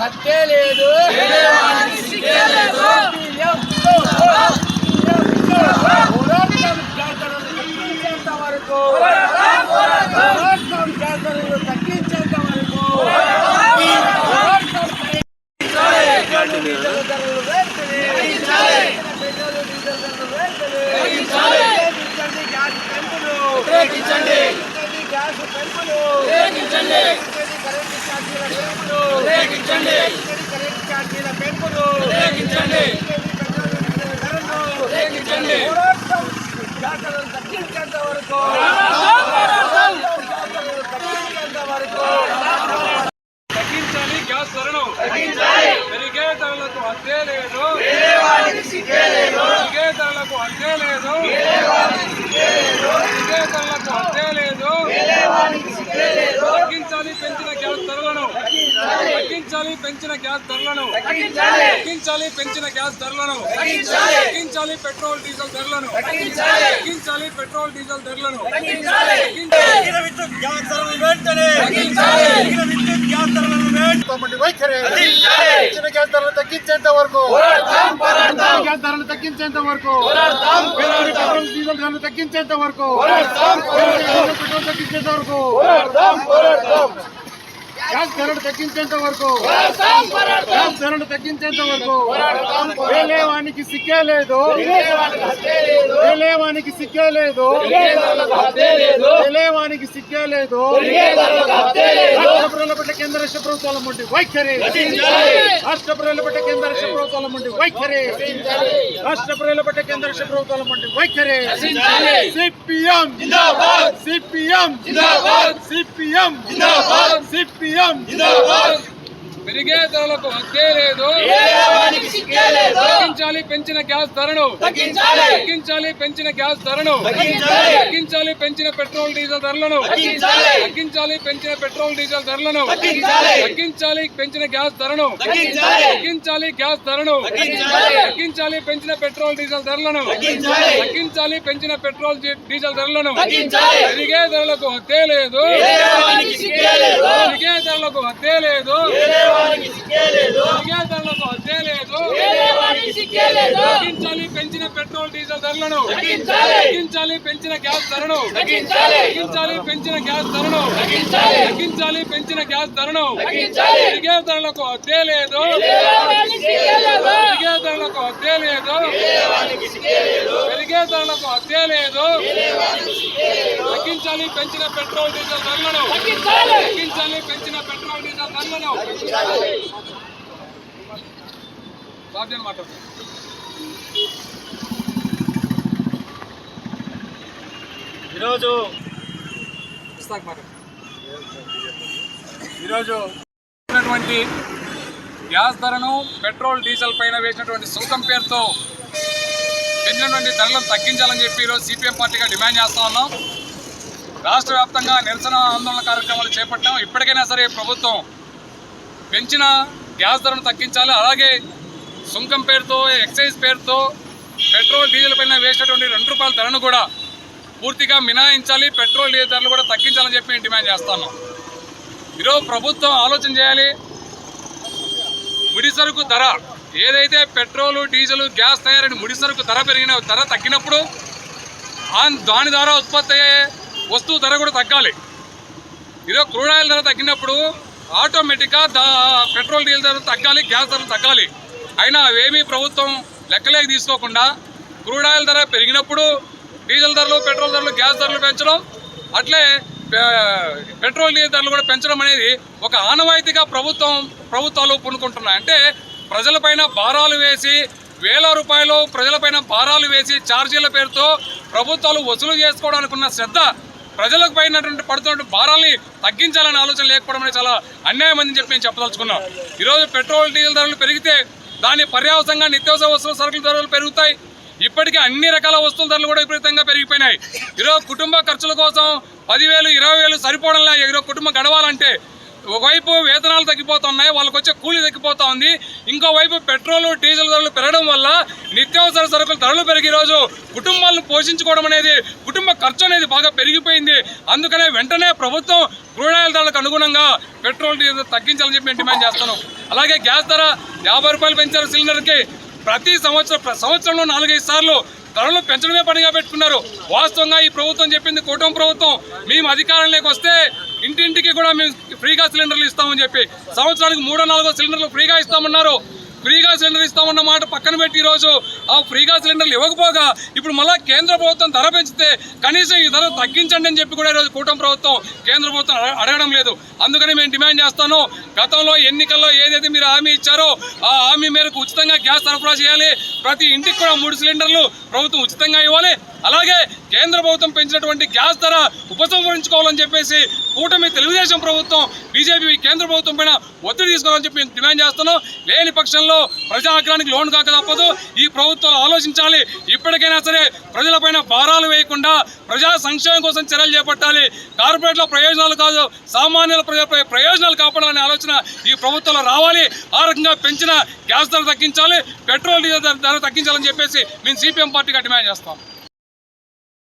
హత్యే లేదు తగ్గించేంత వరకు gas పెంపులు current ఛార్జీల పెంపులు తగ్గించేంత వరకు తగ్గించాలి గ్యాస్ ధరను పెరిగే ధరలకు హద్దే లేదు పెరిగే ధరలకు హద్దే లేదు పెరిగే ధరలకు హద్దే లేదు తగ్గించాలి పెంచిన గ్యాస్ ధరలను తగ్గించాలి పెంచిన గ్యాస్ ధరలను తగ్గించాలి పెంచిన గ్యాస్ ధరలను తగ్గించాలి పెట్రోల్ డీజిల్ ధరలను తగ్గించాలి పెట్రోల్ డీజిల్ ధరలను గ్యాస్ ధరలు తగ్గించేంత వరకు గ్యాస్ ధరలు తగ్గించేంత వరకు పెట్రోల్ డీజిల్ ధరలు తగ్గించేంత వరకు పెట్రోల్ తగ్గించేంత వరకు గ్యాస్ ధరలు తగ్గించేంత వరకు గ్యాస్ ధరలు తగ్గించేంత వరకు వేలేవానికి సిక్కే లేదు వేలేవానికి సిక్కే లేదు వేలేవానికి సిక్కే లేదు రాష్ట్ర ప్రజల కేంద్ర రాష్ట్ర ప్రభుత్వాల ముందు వైఖరి రాష్ట్ర ప్రజల కేంద్ర రాష్ట్ర ప్రభుత్వాల ముందు వైఖరి రాష్ట్ర ప్రజల కేంద్ర రాష్ట్ర ప్రభుత్వాల ముందు వైఖరి సిపిఎం సిపిఎం సిపిఎం సిపిఎం పెరిగే ధరలకు హద్దే లేదు తగ్గించాలి పెంచిన గ్యాస్ ధరను తగ్గించాలి పెంచిన గ్యాస్ ధరను తగ్గించాలి పెంచిన పెట్రోల్ డీజిల్ ధరలను తగ్గించాలి పెంచిన పెట్రోల్ డీజిల్ ధరలను తగ్గించాలి పెంచిన గ్యాస్ ధరను తగ్గించాలి గ్యాస్ ధరను తగ్గించాలి పెంచిన పెట్రోల్ డీజిల్ ధరలను తగ్గించాలి పెంచిన పెట్రోల్ డీజిల్ ధరలను పెరిగే ధరలకు హద్దే లేదు పెరిగే ధరలకు హద్దే లేదు తగ్గించాలి పెంచిన పెట్రోల్ డీజిల్ ధరలను తగ్గించాలి పెంచిన గ్యాస్ ధరను తగ్గించాలి పెంచిన గ్యాస్ ధరను తగ్గించాలి పెంచిన గ్యాస్ ధరను పెరిగే ధరలకు హద్దే లేదు పెరిగే ధరలకు హద్దే లేదు పెరిగే ధరలకు హద్దే లేదు తగ్గించాలి పెంచిన పెట్రోల్ డీజిల్ ధరలను తగ్గించాలి పెంచిన పెట్రోల్ డీజిల్ ధరలను ఈరోజు గ్యాస్ ధరను పెట్రోల్ డీజిల్ పైన వేసినటువంటి సుంకం పేరుతో పెంచినటువంటి ధరలను తగ్గించాలని చెప్పి ఈరోజు సిపిఎం పార్టీగా డిమాండ్ చేస్తా ఉన్నాం. రాష్ట్ర వ్యాప్తంగా నిరసన ఆందోళన కార్యక్రమాలు చేపట్టాం. ఇప్పటికైనా సరే ప్రభుత్వం పెంచిన గ్యాస్ ధరను తగ్గించాలి. అలాగే సుంకం పేరుతో ఎక్సైజ్ పేరుతో పెట్రోల్ డీజిల్ పైన వేసినటువంటి ₹2 ధరను కూడా పూర్తిగా మినహాయించాలి. పెట్రోల్ డీజిల్ ధరలు కూడా తగ్గించాలని చెప్పి మేము డిమాండ్ చేస్తున్నాం. ఈరోజు ప్రభుత్వం ఆలోచన చేయాలి. ముడిసరుకు ధర ఏదైతే పెట్రోలు డీజిల్ గ్యాస్ తయారైన ముడిసరుకు ధర ధర తగ్గినప్పుడు దాని ద్వారా ఉత్పత్తి అయ్యే వస్తువు ధర కూడా తగ్గాలి. ఈరోజు క్రూడ్ ఆయిల్ ధర తగ్గినప్పుడు ఆటోమేటిక్గా పెట్రోల్ డీజిల్ ధర తగ్గాలి, గ్యాస్ ధర తగ్గాలి. అయినా అవేమీ ప్రభుత్వం లెక్కలేకి తీసుకోకుండా క్రూడ్ ఆయిల్ ధర పెరిగినప్పుడు డీజిల్ ధరలు, పెట్రోల్ ధరలు, గ్యాస్ ధరలు పెంచడం, అట్లే పెట్రోల్ డీజిల్ ధరలు కూడా పెంచడం అనేది ఒక ఆనవాయితీగా ప్రభుత్వాలు పూనుకుంటున్నాయి. అంటే ప్రజలపైన భారాలు వేసి ₹1,000 ప్రజలపైన భారాలు వేసి ఛార్జీల పేరుతో ప్రభుత్వాలు వసూలు చేసుకోవడానికి ఉన్న శ్రద్ధ ప్రజలకు పైనటువంటి పడుతున్న భారాల్ని తగ్గించాలనే ఆలోచన లేకపోవడం అనేది చాలా అన్యాయం అని చెప్పి నేను చెప్పదలుచుకున్నాం. ఈరోజు పెట్రోల్ డీజిల్ ధరలు పెరిగితే దాని పర్యావసంగా నిత్యావసర వస్తువుల సరుకుల ధరలు పెరుగుతాయి. ఇప్పటికీ అన్ని రకాల వస్తువుల ధరలు కూడా విపరీతంగా పెరిగిపోయినాయి. ఈరోజు కుటుంబ ఖర్చుల కోసం 10,000, 20,000 సరిపోవడంలా ఈరోజు కుటుంబం గడవాలంటే ఒకవైపు వేతనాలు తగ్గిపోతున్నాయి, వాళ్ళకి వచ్చే కూలీ తగ్గిపోతా ఉంది. ఇంకోవైపు పెట్రోల్ డీజిల్ ధరలు పెరగడం వల్ల నిత్యావసర సరుకుల ధరలు పెరిగి ఈరోజు కుటుంబాలను పోషించుకోవడం అనేది, కుటుంబ ఖర్చు అనేది బాగా పెరిగిపోయింది. అందుకనే వెంటనే ప్రభుత్వం క్రూడ్ ఆయిల్ ధరలకు అనుగుణంగా పెట్రోల్ డీజిల్ తగ్గించాలని చెప్పి నేను డిమాండ్ చేస్తాను. అలాగే గ్యాస్ ధర 50 రూపాయలు పెంచారు సిలిండర్కి. ప్రతి సంవత్సరంలో 4-5 సార్లు ధరలు పెంచడమే పనిగా పెట్టుకున్నారు. వాస్తవంగా ఈ ప్రభుత్వం చెప్పింది, కూటమి ప్రభుత్వం, మేము అధికారంలోకి వస్తే ఇంటింటికి కూడా మేము ఫ్రీగా సిలిండర్లు ఇస్తామని చెప్పి సంవత్సరానికి 3-4 సిలిండర్లు ఫ్రీగా ఇస్తామన్నారు. ఫ్రీగా సిలిండర్ ఇస్తామన్న మాట పక్కన పెట్టి ఈరోజు ఆ ఫ్రీగా సిలిండర్లు ఇవ్వకపోగా ఇప్పుడు మళ్ళీ కేంద్ర ప్రభుత్వం ధర పెంచితే కనీసం ఈ ధర తగ్గించండి అని చెప్పి కూడా ఈరోజు కూటమి ప్రభుత్వం కేంద్ర ప్రభుత్వం అడగడం లేదు. అందుకని మేము డిమాండ్ చేస్తాను, గతంలో ఎన్నికల్లో ఏదైతే మీరు హామీ ఇచ్చారో ఆ హామీ మేరకు ఉచితంగా గ్యాస్ సరఫరా చేయాలి. ప్రతి ఇంటికి కూడా 3 సిలిండర్లు ప్రభుత్వం ఉచితంగా ఇవ్వాలి. అలాగే కేంద్ర ప్రభుత్వం పెంచినటువంటి గ్యాస్ ధర ఉపసంహరించుకోవాలని చెప్పేసి కూటమి తెలుగుదేశం ప్రభుత్వం, బీజేపీ కేంద్ర ప్రభుత్వం పైన ఒత్తిడి తీసుకోవాలని చెప్పి డిమాండ్ చేస్తున్నాం. లేని పక్షంలో ప్రజా ఆగ్రహానికి లోను కాక తప్పదు. ఈ ప్రభుత్వాలు ఆలోచించాలి. ఇప్పటికైనా సరే ప్రజలపైన భారాలు వేయకుండా ప్రజా సంక్షేమం కోసం చర్యలు చేపట్టాలి. కార్పొరేట్ల ప్రయోజనాలు కాదు, సామాన్యుల ప్రయోజనాలు కాపాడాలనే ఆలోచన ఈ ప్రభుత్వంలో రావాలి. ఆ రకంగా పెంచిన గ్యాస్ ధర తగ్గించాలి, పెట్రోల్ డీజిల్ ధర తగ్గించాలని చెప్పేసి మేము సిపిఎం పార్టీగా డిమాండ్ చేస్తాం.